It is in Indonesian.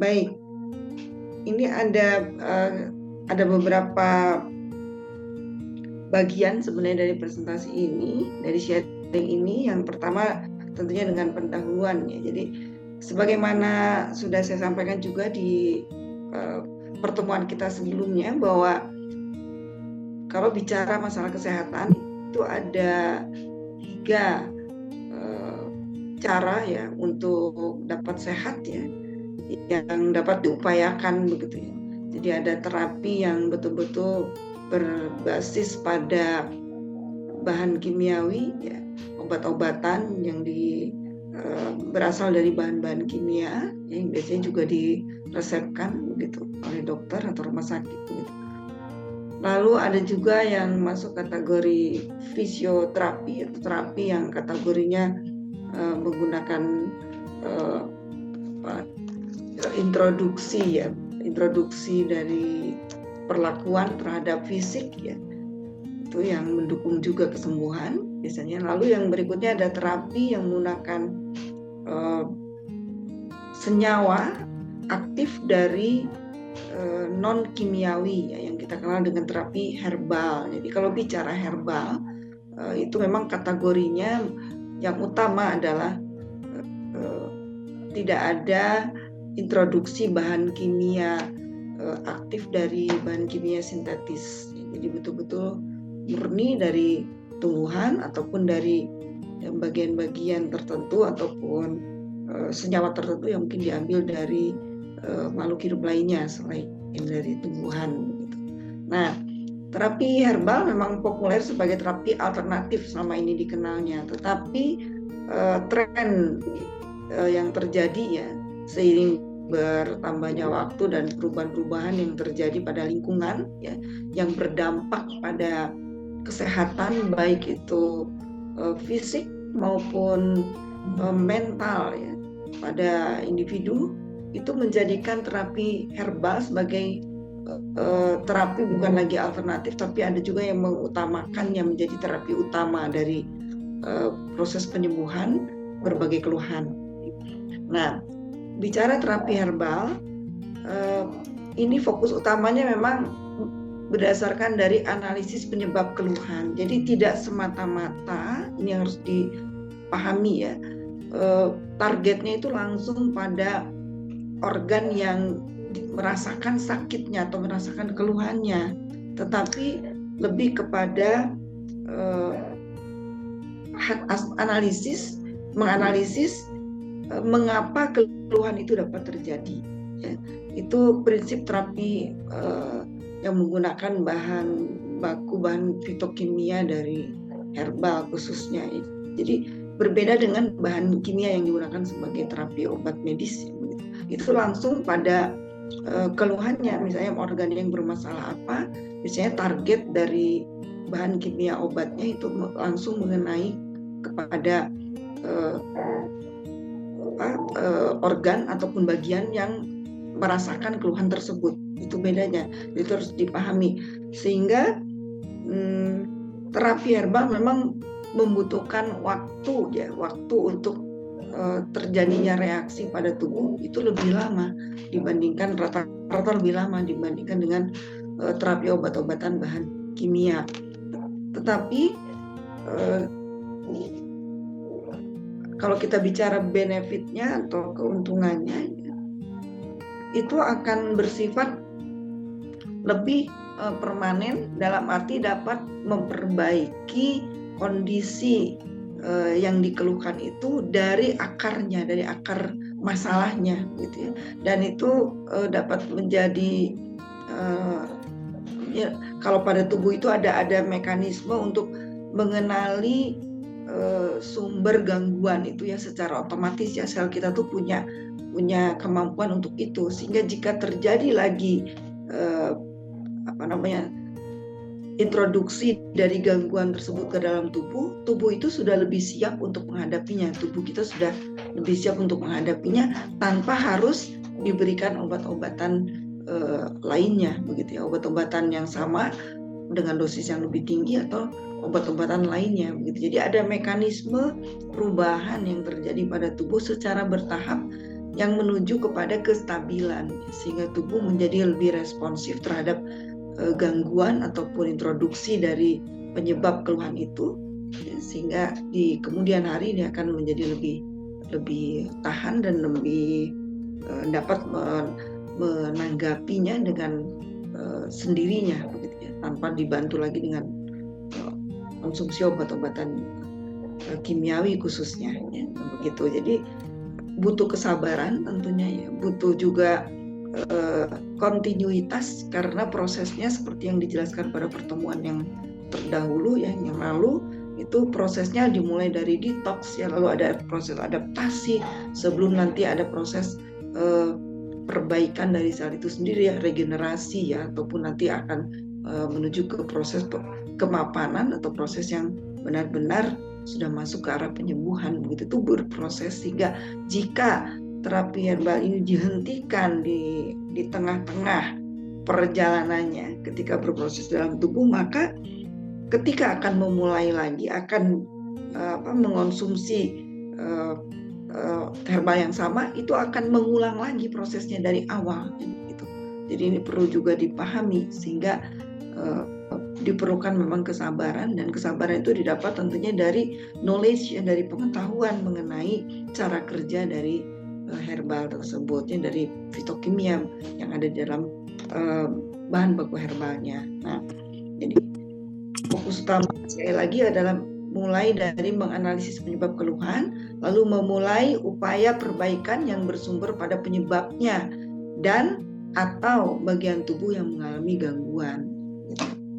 Baik, ini ada beberapa bagian sebenarnya dari presentasi ini, dari sharing ini. Yang pertama tentunya dengan pendahuluan ya. Jadi sebagaimana sudah saya sampaikan juga di pertemuan kita sebelumnya, bahwa kalau bicara masalah kesehatan itu ada 3 cara ya untuk dapat sehat ya, yang dapat diupayakan begitu ya. Jadi ada terapi yang betul-betul berbasis pada bahan kimiawi ya, obat-obatan yang berasal dari bahan-bahan kimia yang biasanya juga diresepkan begitu oleh dokter atau rumah sakit begitu. Lalu ada juga yang masuk kategori fisioterapi atau terapi yang kategorinya menggunakan introduksi dari perlakuan terhadap fisik ya, itu yang mendukung juga kesembuhan biasanya. Lalu yang berikutnya ada terapi yang menggunakan senyawa aktif dari non kimiawi ya, yang kita kenal dengan terapi herbal. Jadi kalau bicara herbal itu memang kategorinya yang utama adalah tidak ada introduksi bahan kimia aktif dari bahan kimia sintetis. Jadi betul-betul murni dari tumbuhan ataupun dari bagian-bagian tertentu ataupun senyawa tertentu yang mungkin diambil dari makhluk hidup lainnya selain dari tumbuhan. Nah, terapi herbal memang populer sebagai terapi alternatif selama ini dikenalnya, tetapi tren yang terjadi ya seiring bertambahnya waktu dan perubahan-perubahan yang terjadi pada lingkungan ya, yang berdampak pada kesehatan baik itu fisik maupun mental ya pada individu, itu menjadikan terapi herbal sebagai terapi bukan lagi alternatif, tapi ada juga yang mengutamakannya menjadi terapi utama dari proses penyembuhan berbagai keluhan. Nah, bicara terapi herbal, ini fokus utamanya memang berdasarkan dari analisis penyebab keluhan. Jadi tidak semata-mata, ini harus dipahami ya, targetnya itu langsung pada organ yang merasakan sakitnya atau merasakan keluhannya, tetapi lebih kepada menganalisis mengapa keluhan itu dapat terjadi ya. Itu prinsip terapi yang menggunakan bahan baku, bahan fitokimia dari herbal khususnya. Jadi berbeda dengan bahan kimia yang digunakan sebagai terapi obat medis ya. Itu langsung pada keluhannya, misalnya organ yang bermasalah apa, biasanya target dari bahan kimia obatnya itu langsung mengenai kepada organ ataupun bagian yang merasakan keluhan tersebut. Itu bedanya, itu harus dipahami. Sehingga terapi herbal memang membutuhkan waktu ya, waktu untuk terjadinya reaksi pada tubuh itu lebih lama dibandingkan rata-rata lebih lama dibandingkan dengan terapi obat-obatan bahan kimia. Tetapi kalau kita bicara benefitnya atau keuntungannya, itu akan bersifat lebih permanen, dalam arti dapat memperbaiki kondisi yang dikeluhkan itu dari akarnya, dari akar masalahnya gitu ya. Dan itu dapat menjadi ya, kalau pada tubuh itu ada mekanisme untuk mengenali sumber gangguan itu ya, secara otomatis ya sel kita tuh punya kemampuan untuk itu, sehingga jika terjadi lagi introduksi dari gangguan tersebut ke dalam tubuh itu sudah lebih siap untuk menghadapinya. Tubuh kita sudah lebih siap untuk menghadapinya tanpa harus diberikan obat-obatan lainnya begitu ya, obat-obatan yang sama dengan dosis yang lebih tinggi atau obat-obatan lainnya begitu. Jadi ada mekanisme perubahan yang terjadi pada tubuh secara bertahap yang menuju kepada kestabilan, sehingga tubuh menjadi lebih responsif terhadap gangguan ataupun introduksi dari penyebab keluhan itu, ya, sehingga di kemudian hari dia akan menjadi lebih tahan dan lebih dapat menanggapinya dengan sendirinya, begitu ya, tanpa dibantu lagi dengan konsumsi obat-obatan kimiawi khususnya, ya, begitu. Jadi butuh kesabaran tentunya, ya, butuh juga kontinuitas, karena prosesnya seperti yang dijelaskan pada pertemuan yang terdahulu, ya, yang lalu, itu prosesnya dimulai dari detox, ya, lalu ada proses adaptasi sebelum nanti ada proses perbaikan dari sel itu sendiri, ya, regenerasi, ya, ataupun nanti akan menuju ke proses kemapanan atau proses yang benar-benar sudah masuk ke arah penyembuhan, begitu. Itu berproses, sehingga jika terapi herbal ini dihentikan di tengah-tengah perjalanannya ketika berproses dalam tubuh, maka ketika akan memulai lagi, akan mengonsumsi herbal yang sama, itu akan mengulang lagi prosesnya dari awal, gitu. Jadi ini perlu juga dipahami, sehingga diperlukan memang kesabaran, dan kesabaran itu didapat tentunya dari knowledge, dari pengetahuan mengenai cara kerja dari herbal tersebutnya, dari fitokimia yang ada di dalam bahan baku herbalnya. Nah, jadi fokus utama sekali lagi adalah mulai dari menganalisis penyebab keluhan, lalu memulai upaya perbaikan yang bersumber pada penyebabnya dan atau bagian tubuh yang mengalami gangguan.